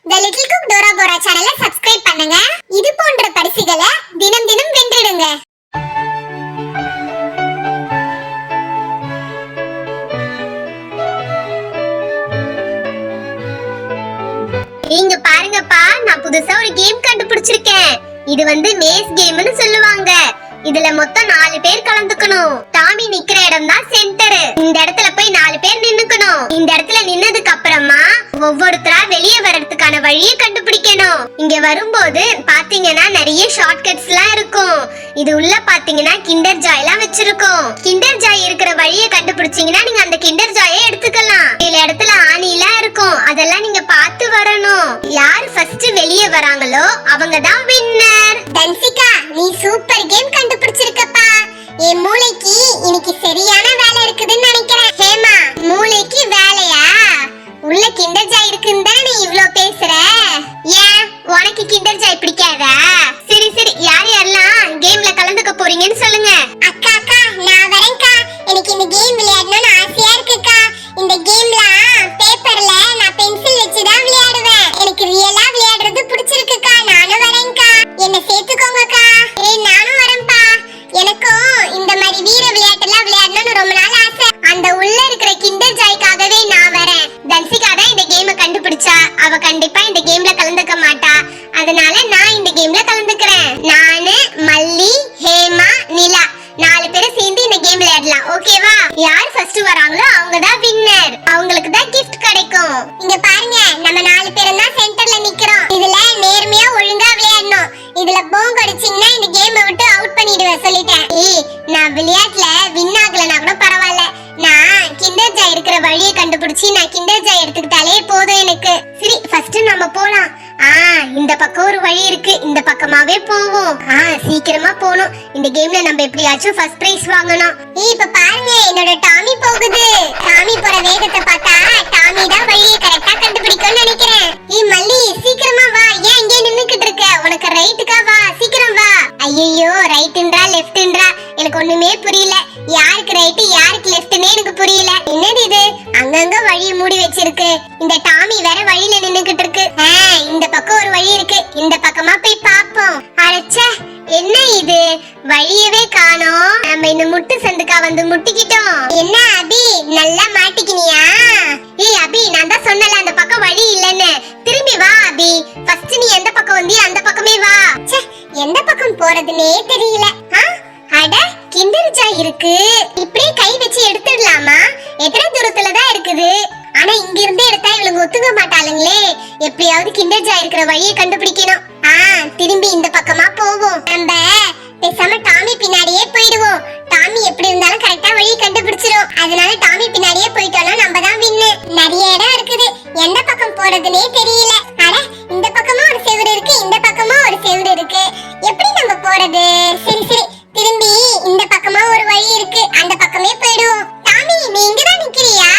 The Little Cook Dora Bora சேனலை subscribe பண்ணுங்க. இது போன்ற பரிசுகளை தினம் தினம் வென்றிடுங்க. நீங்க பாருங்கப்பா, நான் புதுசா ஒரு கேம் கண்டுபிடிச்சிருக்கேன். இது மேஸ் கேம்னு சொல்லுவாங்க. இதுல மொத்தம் 4 பேர் கலந்துக்கணும். டாமி நிக்கிற இடம் தான் சென்டர். இந்த இடத்துல போய் 4 பேர் நின்னுக்கணும். இந்த இடத்துல நின்னதுக்கு அப்புறமா ஒவ்வொருத்தரா வெளியே வர்றதுக்கான வழியை கண்டுபிடிக்கணும். இங்க வரும்போது பாத்தீங்கன்னா நிறைய ஷார்ட்கட்ஸ் எல்லாம் இருக்கும். இது உள்ள பாத்தீங்கன்னா கிண்டர் ஜாய் எல்லாம் வச்சிருக்கோம். கிண்டர் ஜாய் இருக்கிற வழியை கண்டுபிடிச்சீங்கன்னா நீங்க அந்த கிண்டர் ஜாயை எடுத்துக்கலாம். சில இடத்துல ஆணிலாம் இருக்கும், அதெல்லாம் நீங்க பார்த்து வரணும். யார் ஃபர்ஸ்ட் வெளியே வராங்களோ அவங்க தான் வின்னர். தன்சிகா, நீ சூப்பர் கேம் கண்டுபிடிச்சிருக்கப்பா. என் மூளைக்கு இன்னைக்கு சரியான வேலை இருக்குதுன்னு நினைக்கிறேன். ஹேமா, மூளைக்கு வேலையா? உள்ள கிண்டர் ஜாய் இருக்குன்னு தானே நீ இவ்ளோ பேசுற? ஏன் உனக்கு கிண்டர் ஜாய் பிடிக்காதா? சரி சரி, யார் யாரெல்லாம் கேம்ல கலந்துக்க போறீங்கன்னு சொல்லுங்க. அக்கா அக்கா, நான் வரேன்க்கா. எனக்கு இந்த கேம் விளையாடணும்னு ஆசையா இருக்குக்கா. இந்த கேம்ல பேப்பர்ல நான் பென்சில் வச்சு தான் விளையாடுவேன். எனக்கு ரியலா விளையாடுறது பிடிச்சிருக்குக்கா. நானும் வரேன்க்கா. என்ன சேர்த்துக்கோங்கக்கா. நானும் வரேன்ப்பா. எனக்கும் இந்த மாதிரி வீர விளையாட்டுலாம் விளையாடணும்னு ரொம்ப நாள் ஆசை. அந்த உள்ள இருக்கிற கிண்டர் ஜாய்க்காகவே நான் வரேன். தன்சிகா தான் இந்த கேமை கண்டுபிடிச்சா. அவ கண்டிப்பா இந்த கேம்ல கலந்துக்க மாட்டா. அதனால நான் இந்த கேம்ல கலந்துக்கிறேன். நானு, மல்லி, ஹேமா, நிலா 4 பேரும் சேர்ந்து இந்த கேம் விளையாடலாம். ஓகேவா? யார் ஃபர்ஸ்ட் வராங்களோ அவங்க தான் வின்னர். அவங்களுக்கு தான் gift கிடைக்கும். இங்க பாருங்க, நம்ம 4 பேரும் தான் சென்டர்ல நிக்கிறோம். இதுல நேர்மையா ஒழுங்கா விளையாடணும். இதுல போங் அடிச்சீங்கன்னா இந்த கேமை விட்டு அவுட் பண்ணிடுவேன் சொல்லிட்டேன். நான் விளையாட்டுல வின் ஆகலனா கூட பரவாயில்ல. நான் கிண்டர் ஜாய் இருக்கிற வழியை கண்டுபிடிச்சி நான் கிண்டர் ஜாய் எடுத்துக்கிட்டாலே போதும் எனக்கு. சரி, ஃபர்ஸ்ட் நம்ம போலாம். இந்த பக்கம் ஒரு வழி இருக்கு, இந்த பக்கமாவே போவோம். சீக்கிரமா போணும். இந்த கேம்ல நம்ம எப்படியாச்சும் ஃபர்ஸ்ட் பிரைஸ் வாங்கணும். இப்ப பாருங்க, என்னோட டாமி போகுது. டாமி போற வேகத்தை பார்த்தா டாமி தான் வழியை கரெக்டா கண்டுபிடிக்கும்னு நினைக்கிறேன். மல்லி, சீக்கிரமா வா. ஏன் இங்கே நின்னுக்கிட்டு இருக்க? உனக்கு ரைட்டுக்கா? வா, சீக்கிரம் வா. ஐயோ, ரைட்ன்றா லெஃப்ட்ன்றா, எனக்கு ஒண்ணுமே புரியல. யாருக்கு ரைட் யாருக்கு லெஃப்ட்னே எனக்கு புரியல. என்னது இது? அங்கங்க வழியை மூடி வச்சிருக்கு. இந்த டாமி வேற வழியில நின்னுக்கிட்டு இருக்கு. இந்த பக்கம் ஒரு வழி இருக்கு, இந்த பக்கமா போய் பாப்போம். அடச்சே, என்ன இது? வழியவே காணோம். நம்ம இந்த முட்டு சந்துக்கா வந்து முட்டிக்கிட்டோம். என்ன அபி, நல்லா மாட்டிக்கினியா? அபி, நான் தான் சொன்னல அந்த பக்கம் வழி இல்லன்னு. திரும்பி வா அபி. ஃபர்ஸ்ட் நீ எந்த பக்கம் வந்தியோ அந்த பக்கமே வா. எந்த பக்கம் போறதுனே தெரியல. அட, கிண்டர் ஜாய் இருக்கு. இப்படியே கை வச்சு எடுத்துடலாமா? எத்தனை தூரத்துல தான் இருக்குது? ஆனா இங்க இருந்து எடுத்தா இவளுங்க ஒத்துக்க மாட்டாளுங்களே. எப்படியாவது கிண்டர் ஜாய் இருக்கிற வழியை கண்டுபிடிக்கணும். திரும்பி இந்த பக்கமா போவோம். நம்ம பேசாம டாமி பின்னாடியே போயிடுவோம். டாமி எப்படி இருந்தாலும் கரெக்டா வழி கண்டுபிடிச்சிரும். அதனால டாமி பின்னாடியே போயிட்டோம்னா நம்ம தான் வின்னு. நிறைய இடம் இருக்குது, எந்த பக்கம் போறதுனே தெரியல. அட, இந்த பக்கமா ஒரு செவுரு இருக்கு, இந்த பக்கமா ஒரு செவுரு இருக்கு. எப்படி நம்ம போறது? சரி சரி, திரும்பி இந்த பக்கமா ஒரு வழி இருக்கு, அந்த பக்கமே போயிடுவோம். டாமி, நீ இங்க தான் நிக்கிறியா?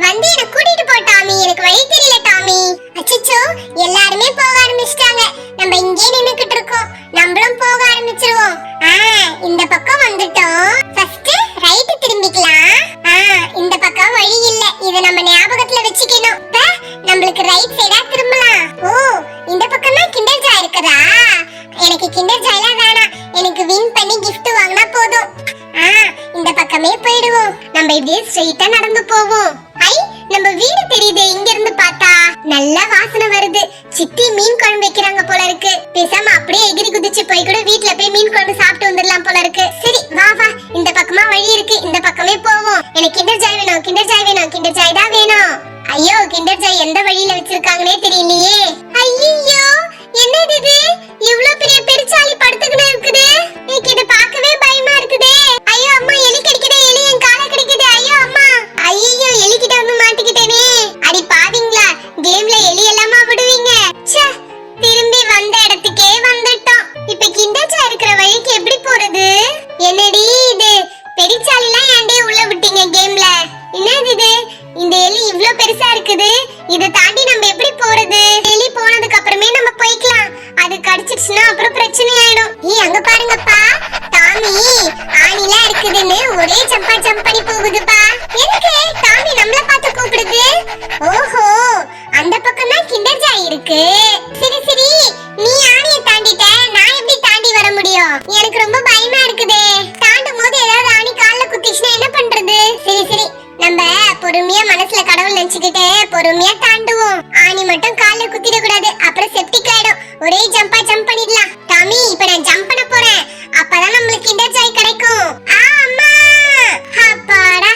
வந்து என்ன கூட்டிட்டு போ டாமி. எனக்கு வழி தெரியல டாமி. அச்சச்சோ, எல்லாருமே போக ஆரம்பிச்சிட்டாங்க. நம்ம இங்கே நின்னுக்கிட்டு இருக்கோம். நம்மளும் போக ஆரம்பிச்சிருவோம். இந்த பக்கம் வந்துட்டோம். ஃபர்ஸ்ட் ரைட் திரும்பிக்கலாம். இந்த பக்கம் வழி இல்ல, இத நம்ம ஞாபகத்துல வச்சுக்கணும். நம்மளுக்கு ரைட் சைடா திரும்பலாம். ஓ, இந்த பக்கம் தான் கிண்டர் ஜாய் இருக்குதா? எனக்கு கிண்டர் ஜாய்லாம் வேணாம். எனக்கு வின் பண்ணி gift வாங்கினா போதும். இந்த பக்கமே போயிடுவோம். நம்ம இப்படியே ஸ்ட்ரைட்டா நடந்து போவோம். நம்ம வீடு தெரியுது இங்க இருந்து பார்த்தா. நல்ல வாசனை வருது. சித்தி மீன் குழம்பு வைக்கிறாங்க போல இருக்கு. பேசாம அப்படியே எகிரி குதிச்சு போய் கூட வீட்ல போய் மீன் குழம்பு சாப்பிட்டு வந்துடலாம் போல இருக்கு. சரி வா வா, இந்த பக்கமா வழி இருக்கு, இந்த பக்கமே போவோம். எனக்கு கிண்டர் ஜாய் வேணும், கிண்டர் ஜாய் வேணும், கிண்டர் ஜாய் தான் வேணும். ஐயோ, கிண்டர் ஜாய் எந்த வழியில வச்சிருக்காங்கன்னே தெரியலையே. ஐயோ, என்னது இது? இவ்ளோ பெரிய பெருச்சாளி படுத்துக்கிட்டு இருக்குது. எனக்கு இது பார்க்கவே பயமா இருக்குதே. ஐயோ அம்மா, எலி கடிக்குதே, எலி என் காலை கடிக்குதே. ஐயோ அம்மா, ஐயோ, எலி கிட்ட வந்து மாட்டிக்கிட்டேனே. அடி பாவீங்களா, கேம்ல எலி எல்லாமா விடுவீங்க? ச்சே, திரும்பி வந்த இடத்துக்கே வந்துட்டோம். இப்ப கிண்டர் ஜாய் இருக்கிற வழிக்கு எப்படி போறது? என்னடி இது? பெருச்சாலிலாம் ஏன்டே உள்ள விட்டீங்க கேம்ல? என்னது இது? இந்த எலி இவ்ளோ பெருசா இருக்குது. இத தாண்டி நம்ம எப்படி போறது? எலி போனதுக்கு அப்புறமே நம்ம போய்க்கலாம். அது கடிச்சிடுச்சுனா அப்புறம் பிரச்சனை ஆயிடும். அங்க பாருங்கப்பா, டாமி ஆணில இருக்குதுன்னு ஒரே ஜம்ப் பண்ணி போகுதுப்பா. எதுக்கு டாமி நம்மள பார்த்து கூப்பிடுது? ஓஹோ, அந்த பக்கம் தான் கிண்டர் ஜாய் இருக்கு. விட்டுட்டு பொறுமையா தாண்டுவோம். ஆணி மட்டும் கால்ல குத்திட கூடாது, அப்புறம் செப்டிக் ஆயிடும். ஒரே ஜம்பா ஜம்ப் பண்ணிடலாம். டாமி இப்ப நான் ஜம்ப் பண்ண போறேன், அப்பதான் நம்மளுக்கு கிண்டர் ஜாய் கிடைக்கும். அம்மா அப்பாடா,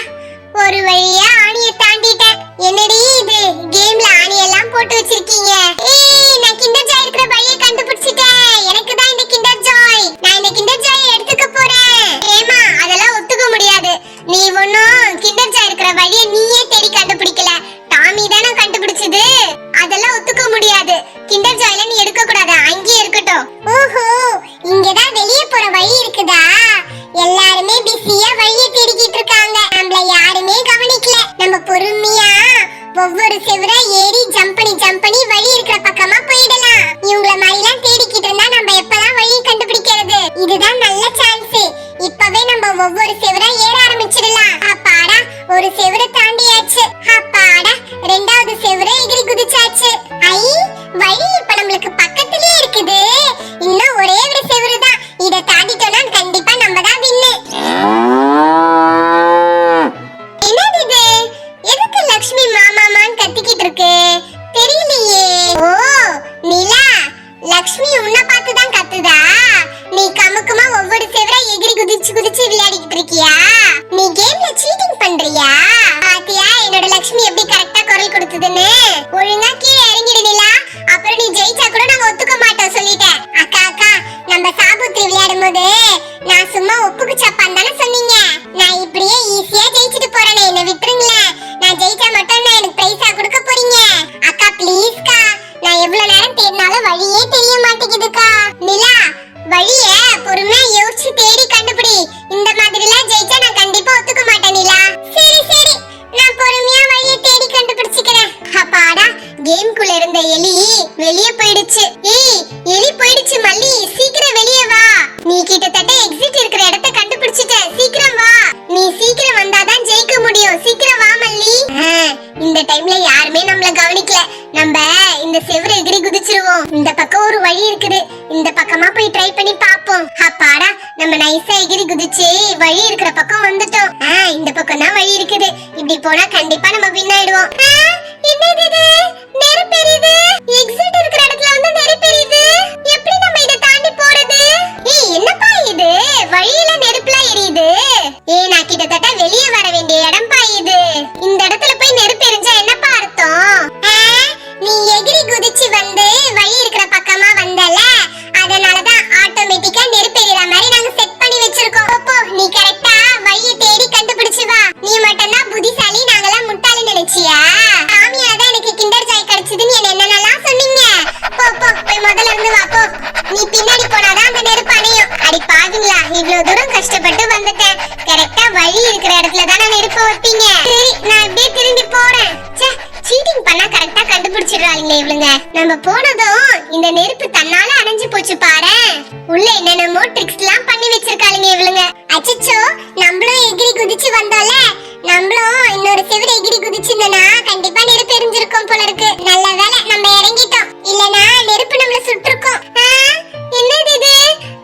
ஒரு வழியா ஆணியை தாண்டிட்டேன். என்னடி இது கேம்ல ஆணி எல்லாம் போட்டு வச்சிருக்கீங்க? ஏய் நான் கிண்டர் ஜாய் இருக்கிற வழியை கண்டுபிடிச்சிட்டேன். எனக்கு தான் இந்த கிண்டர் ஜாய். நான் இந்த கிண்டர் ஜாய் எடுத்துக்க போறேன். ஏமா அதெல்லாம் ஒத்துக்க முடியாது. நீ ஒண்ணும் கிண்டர் ஜாய் இருக்கிற வழியை நீயே தேடி கண்டுபிடிக்கல, டாமி தானே கண்டுபிடிச்சது. அதெல்லாம் ஒத்துக்க முடியாது. கிண்டர் ஜாய்ல நீ எடுக்க கூடாது, அங்கேயே இருக்கட்டும். ஓஹோ, இங்கதான் வெளிய போற வழி இருக்குதா? எல்லாருமே பிஸியா வழியை தேடிக்கிட்டு இருக்காங்க, நம்மள யாருமே கவனிக்கல. நம்ம பொறுமையா ஒவ்வொரு செவரா ஏறி ஜம்ப் பண்ணி வழி இருக்கிற பக்கமா போயிடலாம். இவங்கள மாதிரிலாம் தேடிக்கிட்டு இருந்தா நம்ம எப்பதான் வழி கண்டுபிடிக்கிறது? இதுதான் நல்ல சான்ஸ். இப்பவே நம்ம ஒவ்வொரு செவரா ஏற ஆரம்பிச்சிடலாம். அப்பாடா, ஒரு செவர தாண்டியாச்சு. அப்பாடா, ரெண்டாவது செவர எகிரி குதிச்சாச்சு. ஐ, வழி இப்ப நம்மளுக்கு பக்கத்திலே இருக்குது. இன்னும் ஒரே ஒரு செவரு தான், இத தாண்டிட்டோம்னா கண்டிப்பா நம்ம தான் வின்னு. என்னது இது? எதுக்கு லக்ஷ்மி மாமாமான்னு கத்திக்கிட்டு இருக்கு தெரியலையே. ஓ நிலா, லக்ஷ்மி உன்னை பார்த்து தான் கத்துதா? நீ கமுக்குமா ஒவ்வொரு செவரா எகிரி குதிச்சு விளையாடிக்கிட்டு இருக்கியா? நீ கேம்ல சீட்டிங் பண்றியா? பாத்தியா என்னோட லக்ஷ்மி எப்படி கரெக்டா குரல் கொடுத்ததுன்னு? ஒழுங்கா கீழே இறங்கிடு நிலா, அப்புறம் நீ ஜெயிச்சா கூட நாங்க ஒத்துக்க மாட்டோம் சொல்லிட்டேன். அக்கா அக்கா, நம்ம சாபுத்திரி விளையாடும் போது நான் சும்மா ஒப்புக்கு சப்பான் தானே சொன்னீங்க. நான் இப்படியே ஈஸியா ஜெயிச்சிட்டு போறேனே, என்ன விட்டுருங்களேன். நான் ஜெயிச்சா மட்டும் நான் எனக்கு பிரைஸா கொடுக்க போறீங்க. அக்கா ப்ளீஸ்க்கா, நான் எவ்வளவு நேரம் தேடினாலும் வழியே தெரிய மாட்டேங்குதுக்கா. நிலா, வழிய பொறுமையா யோசிச்சு தேடி கண்டுபிடி. இந்த மாதிரிலாம் ஜெயிச்சா நான் கண்டிப்பா ஒத்துக்க மாட்டேன் நிலா. சரி சரி, நான் பொறுமையா வழிய தேடி கண்டுபிடிச்சுக்கிறேன். அப்பாடா, கேம்குள்ள இருந்த எலி வெளியே போயிடுச்சு. ஏய் எலி போயிடுச்சு மல்லி, சீக்கிரம் வெளியே வா. நீ கிட்டத்தட்ட எக்ஸிட் இருக்கிற இடத்தை கண்டுபிடிச்சிட்ட, சீக்கிரம் வா. நீ சீக்கிரம் வந்தாதான் ஜெயிக்க முடியும், சீக்கிரம் வா மல்லி. இந்த டைம்ல யாருமே நம்மள கவனிக்கல, நம்ம இந்த செவரை எகிரி குதிச்சிருவோம். இந்த பக்கம் ஒரு வழி இருக்குது, இந்த பக்கமா போய் ட்ரை பண்ணி பாப்போம். அப்பாடா, நம்ம நைஸா எகிரி குதிச்சு வழி இருக்கிற பக்கம் வந்துட்டோம். இந்த பக்கம் தான் வழி இருக்குது, இப்படி போனா கண்டிப்பா நம்ம வின் ஆயிடுவோம். என்னது இது? நெருப்பு எரியுது. எக்ஸிட் இருக்கிற இடத்துல வந்து நெருப்பு எரியுது. எப்படி நம்ம இத தாண்டி போறது? ஏய் என்னப்பா இது? வழியில நெருப்புலாம் எரியுது. ஏய் நான் கிட்டத்தட்ட வெளியே வர வேண்டிய இடம் பா இது. இந்த இடத்துல போய் நெருப்பு எரிஞ்சா என்னப்பா அர்த்தம்? நீ எகிரி குதிச்சு வந்து வழி இருக்கிற பக்கமா வந்தல, அதனாலதான் ஆட்டோமேட்டிக்கா நெருப்பு எரியுற மாதிரி நாங்க செட் பண்ணி வச்சிருக்கோம். அப்போ நீ கரெக்ட்டா வழியை தேடி கண்டுபிடிச்சு வா. நீ மட்டும் தான் புத்திசாலி, நாங்கலாம் முட்டாளி நினைச்சியா? சாமியால தான் எனக்கு கிண்டர் ஜாய் கிடைச்சதுன்னு என்னென்னலாம் சொன்னீங்க. போ போ, போய் முதல்ல இருந்து வா போ. நீ பின்னாடி போனாதான் அந்த நெருப்பு அணையும். அடி பாவிங்களா, இவ்வளவு தூரம் கஷ்டப்பட்டு வந்துட்டேன், கரெக்ட்டா வழி இருக்கிற இடத்துல தான நெருப்பு வைப்பீங்க. சரி நான் இப்படியே திரும்பி போறேன். ச்சே, சீட்டிங் பண்ணா கரெக்ட்டா கண்டுபிடிச்சிடுறாங்க இவளுங்க. நம்ம போனதும் இந்த நெருப்பு தன்னால அணைஞ்சு போச்சு பாரு. உள்ள என்னென்னமோ ட்ரிக்ஸ்லாம் பண்ணி வச்சிருக்காளுங்க இவளுங்க. அச்சச்சோ, நம்மளும் எகிரி குதிச்சு வந்தோம்ல, நம்மளும் இன்னொரு செவரை எகிரி குதிச்சிருந்தனா கண்டிப்பா நெருப்பு எரிஞ்சிருக்கும் போல இருக்கு. நல்ல வேளை நம்ம இறங்கிட்டோம், இல்லனா நெருப்பு நம்மள சுட்டுருக்கும். என்னது இது?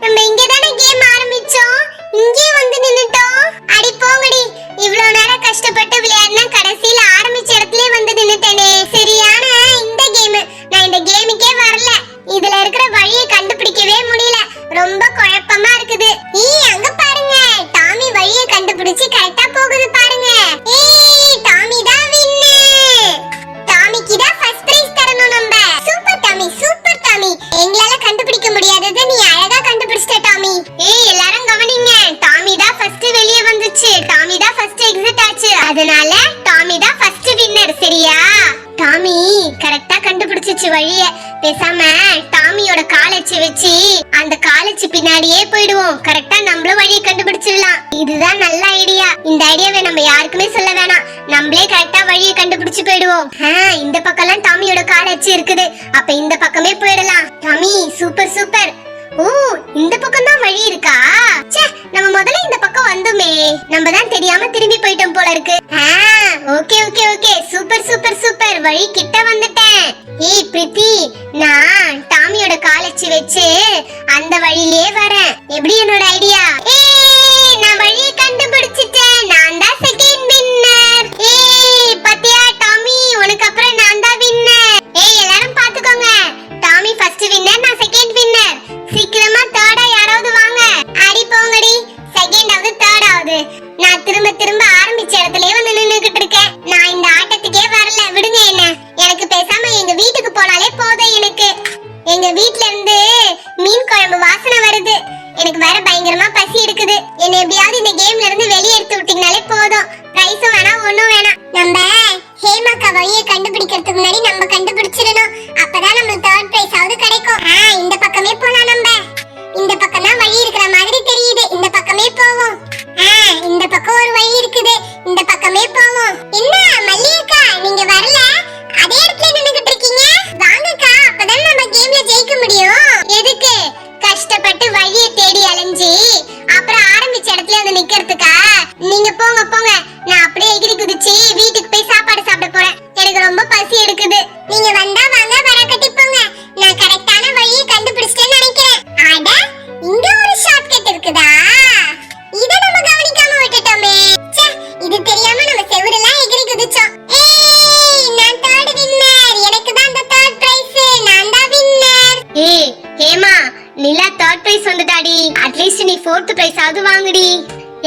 நம்ம இங்க தானே கேம் ஆரம்பிச்சோம், இங்கே வந்து நின்னுட்டோம். அடி போங்கடி, இவ்வளவு நேரம் கஷ்டப்பட்டு விளையாடினா கடைசியில ஆரம்பிச்ச இடத்துலயே வந்து நின்னுட்டேனே. சரியான இந்த கேம், நான் இந்த கேமுக்கே வரல. இதுல இருக்கிற வழியை கண்டுபிடிக்கவே முடியல, ரொம்ப குழப்பமா இருக்குது. அங்க பாருங்க, டாமி வழியை கண்டுபிடிச்சு கரெக்டா போகுது பாருங்க. டாமி தான் வின்னு. டாமிக்கு தான் ஃபர்ஸ்ட் பிரைஸ் தரணும் நம்ம. Super Tommy, super Tommy. எங்களால கண்டுபிடிக்க முடியாததை நீ அழகா கண்டுபிடிச்சிட்ட டாமி. எல்லாரும் கவனிங்க, டாமி தான் ஃபர்ஸ்ட் வெளியே வந்துச்சு, டாமி தான் ஃபர்ஸ்ட் எக்ஸிட் ஆச்சு, அதனால டாமி தான் ஃபர்ஸ்ட் வின்னர். சரியா? டாமி கரெக்டா கண்டுபிடிச்சிச்சு வழிய. பேசாம டாமியோட காலச்சு வச்சு அந்த காலச்சு பின்னாடியே போயிடுவோம், கரெக்டா நம்மளும் வழியை கண்டுபிடிச்சிடலாம். இதுதான் நல்ல ஐடியா. இந்த ஐடியாவை நம்ம யாருக்குமே சொல்ல வேணாம், நம்மளே கரெக்டா வழியை கண்டுபிடிச்சு போயிடுவோம். இந்த பக்கம்லாம் டாமியோட காலச்சு இருக்குது, அப்ப இந்த பக்கமே போயிடலாம். Tommy super super. ஓ, இந்த பக்கம் தான் வழி இருக்கா? ச்சே, நம்ம முதல்ல இந்த பக்கம் வந்தோமே, நம்ம தான் தெரியாம திரும்பி போயிட்டோம் போல இருக்கு. Okay okay okay, super super super, வழி கிட்ட வந்துட்டேன். ஏய் பிரித்தி, நான் டாமியோட காலச்சு வச்சு அந்த வழியிலே வரேன். எப்படி என்னோட ஐடியா? நான் வழியை கண்டுபிடிச்சிட்டேன், நான் தான் செகண்ட் வின்னர். பாத்தியா டாமி,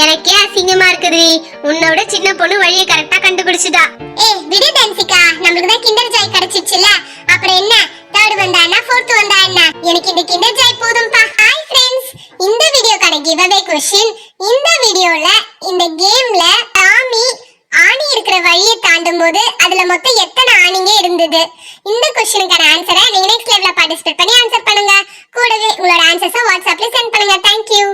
எனக்கே அசிங்கமா இருக்குது. உன்னோட சின்ன பொண்ணு வழியை கரெக்டா கண்டுபிடிச்சுதா. ஏய் விடு டான்சிகா, நமக்கு தான் கிண்டர் ஜாய் கிடைச்சிச்சுல, அப்புறம் என்ன தேர்ட் வந்தா என்ன ஃபோர்த் வந்தா என்ன, எனக்கு இந்த கிண்டர் ஜாய் போதும்பா. ஹாய் ஃப்ரெண்ட்ஸ், இந்த வீடியோக்கான கிவ் அவே क्वेश्चन, இந்த வீடியோல இந்த கேம்ல டாமி ஆணி இருக்கிற வழியை தாண்டும் போது அதுல மொத்தம் எத்தனை ஆணிங்க இருந்தது? இந்த क्वेश्चनக்கான ஆன்சரை நீங்க நெக்ஸ்ட் லெவல்ல பார்ட்டிசிபேட் பண்ணி ஆன்சர் பண்ணுங்க. கூடவே உங்களோட ஆன்சர்ஸை வாட்ஸ்அப்ல சென்ட் பண்ணுங்க. Thank you.